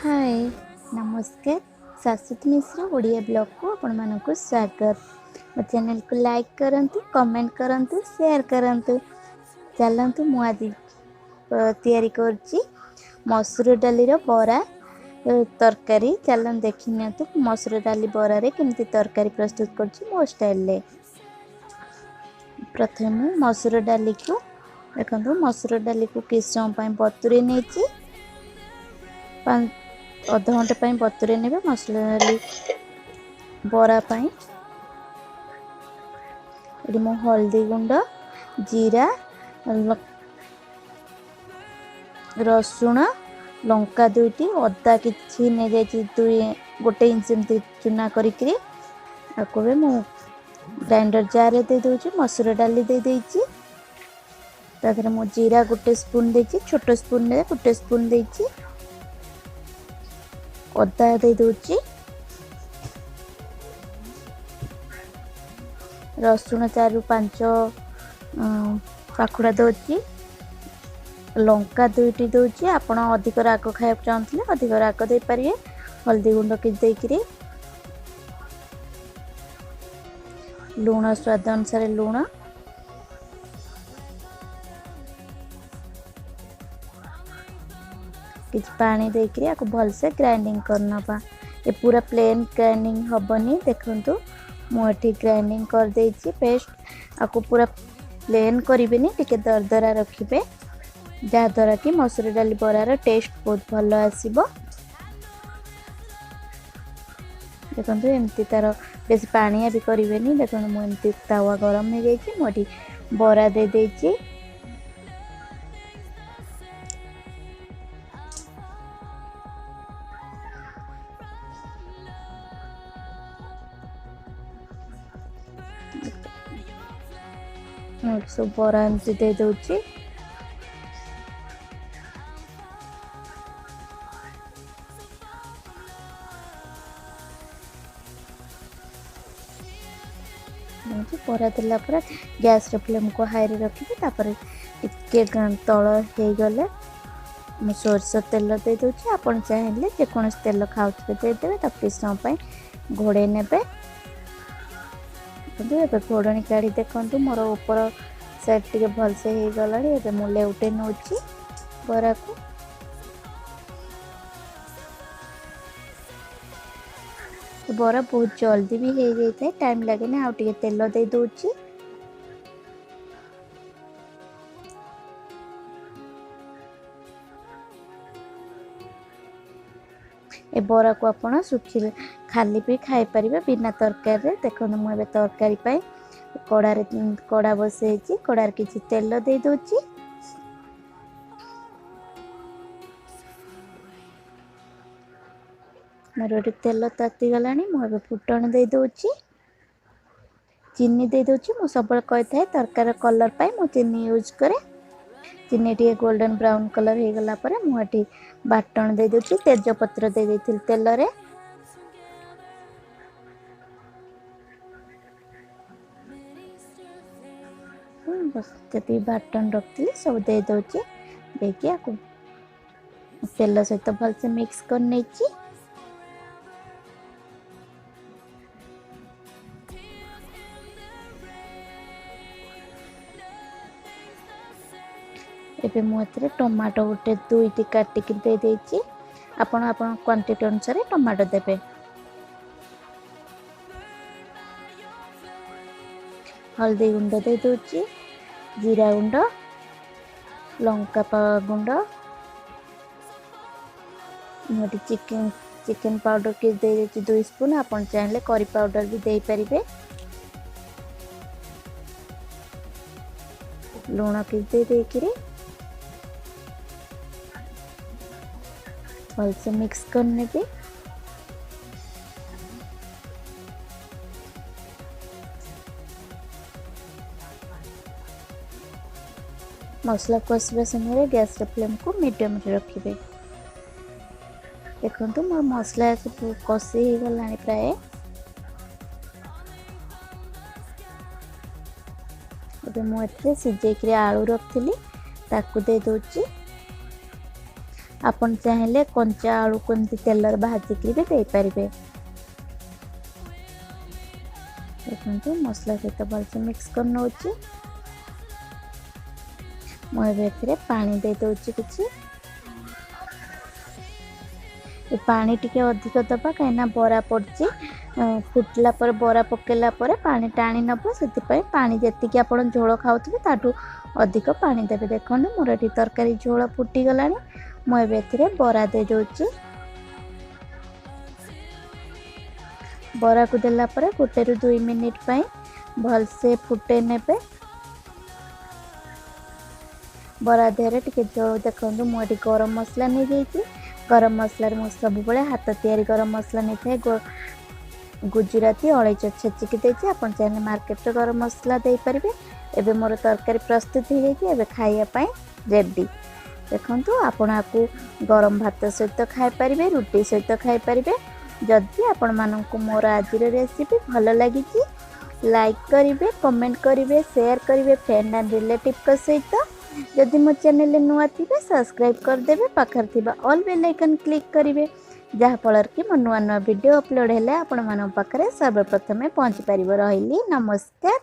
हाय नमस्कार शाश्वत मिश्र ओडिया ब्लॉग को आपण मानक स्वागत। मो चैनल को लाइक करंतु कमेंट करंतु शेयर करंतु। चलंतु मु आज तैयारी करछि मसूर डाली रो बरा तरकारी। चलन देखि नियंतु मसूर डाली बरा रे केमती तरकारी प्रस्तुत करछि मो स्टाइल रे। प्रथम मसूर डाली को देखंतु मसूर डाली को किस समय पय बतुरे नेछि अध घंटे पर बतुरे ने मसला डाली बरा पाई ये मो हल्दी गुंड जीरा रसुण लंका दुईटी अदा किछि ने जाई दुई गोटे इंच चुना करिकरी आको मु ग्राइंडर जार दे दूची मसूर डाली दे देछि तादरे मो जीरा गोटे स्पून देछि छोट स्पून ने गोटे स्पून देछि अदा दे दूची रसुण 4 ରୁ 5 पाखुड़ा दूची लंका दुईटी दूची आपण अधिक राग खाया चाहते अधिक राग दे पारिए हल्दी गुंड कि देकरी लूण स्वाद अनुसार लूण किछ पानी देकरी आको भलसे ग्राइंडिंग करना पा ये पूरा प्लेन ग्राइंडिंग हबनी देखंतु मोटी ग्राइंडिंग कर देछि पेस्ट आको पूरा प्लेन करिबेनी टिके दरदरा रखिबे जा द्वारा कि मसूर डाली बरार टेस्ट बहुत भलो आसीबो। देखंतु एमती तार बेसी पानिया भी करिबेनी देखंतु मो एमती तावा गरम हो जाइछि मोटी बरा दे देछि सब बरा एमती दे दूची बरा देला पर गैस रे फ्लेम को हाई रे रखिबे तापर टिके तळ हे गले मु सोरस तेल दे दूची आपण चाहेले जे कोन तेल खाउते दे देबे त किस समय घोड़े नेबे ए घोड़नी काढ़ी देखंतु मोर ऊपर साइड टिके भल से हे गलानी ए मुले उठे नउची बरा को बरा बहुत जल्दी भी हो जाए टाइम लगे ना आउ टिके तेल दे दूची ए बरा को आपण सुखी खाली भी खाई परिबे बिना तरकारी रे। देखो मु एबे तरकारी पाई कड़ा बसैछि कड़ार किछि तेल दे दोछि मोर तेल ताती गलानी मु एबे फुटण दे दोछि चीनी दे दोछि मु सब कहि थाए तरकारी कलर पाई मु चीनी यूज करे चीनी टी गोल्डन ब्राउन कलर हो गला पर मुठी बाटण दे दोछि तेज पत्र दे देथिल तेल रे बस जति बाटन रखती सब दे दोछि देखि आको तेल सहित भल से मिक्स कर नेछि एबे मु एतरे टमाटो गोटे दुईटी काटिक दे देछि आपण आपण क्वांटिटी अनुसार टमाटो देबे हल्दी गुंड दे दोछि जीरा गुंड लंका गुंड मोटी चिकन पाउडर के दे देछि 2 स्पून आपण चाहले करी पाउडर भी दे परिबे लूण के दे देकरी भल से मिक्स करने पे मसला कषा समय गैस फ्लेम को मीडियम रे रखिबे। देखंतु मोर मसला सब कषि हो गलानी प्राय एबे मु एथे सिजेकरी आलू रखथिली ताकू दे दोछि आपण चाहेले कंचा आलू को एमती तेलर भाजिकी भी दे पारिबे। देखो मसला सहित भलसे मिक्स कर नौची। मुझे पानी दे दूची किछि। पानी टिके अधिक दबा कहीं बरा पड़ची फुटला पर बरा पकेला पर पानी टाणी नब से पानी जी आप झोल खाऊे ताठू अधिक पानी देवे। देखो मोर ये तरकारी झोल फुटी गला मुझे बरा दे दूची। बरा को देला पर 1 ରୁ 2 मिनिट भलसे फुटे नेबे। बरा देहरे टिके झोल देखो मुझे गरम मसला नहीं जाइए। गरम मसलार मु सब बड़े हाथ तैयारी गरम मसला नहीं था। गुजराती अलैच छेचिकी देती आप चाहे मार्केट गरम मसला दे पारे। एबे मोर तरकारी प्रस्तुत हो जाए खाइापी रेडी। देखो आपण आपको गरम भात सहित खाई पारे रुटी सहित खाई पारे। जदि आपण मानक मोर आज रेसिपी भल लगी लाइक करेंगे कमेंट करेंगे शेयर करेंगे फ्रेंड एंड रिलेटिव सहित। जदि मो चैनल नुआ थे सब्सक्राइब करदेवे पाखर थिबा ऑल बेल आइकन क्लिक करेंगे जहाँफल कि मो नुआ नुआ वीडियो अपलोड है आपण मान पाखरे सर्वप्रथमे पहुँची पार। रही नमस्कार।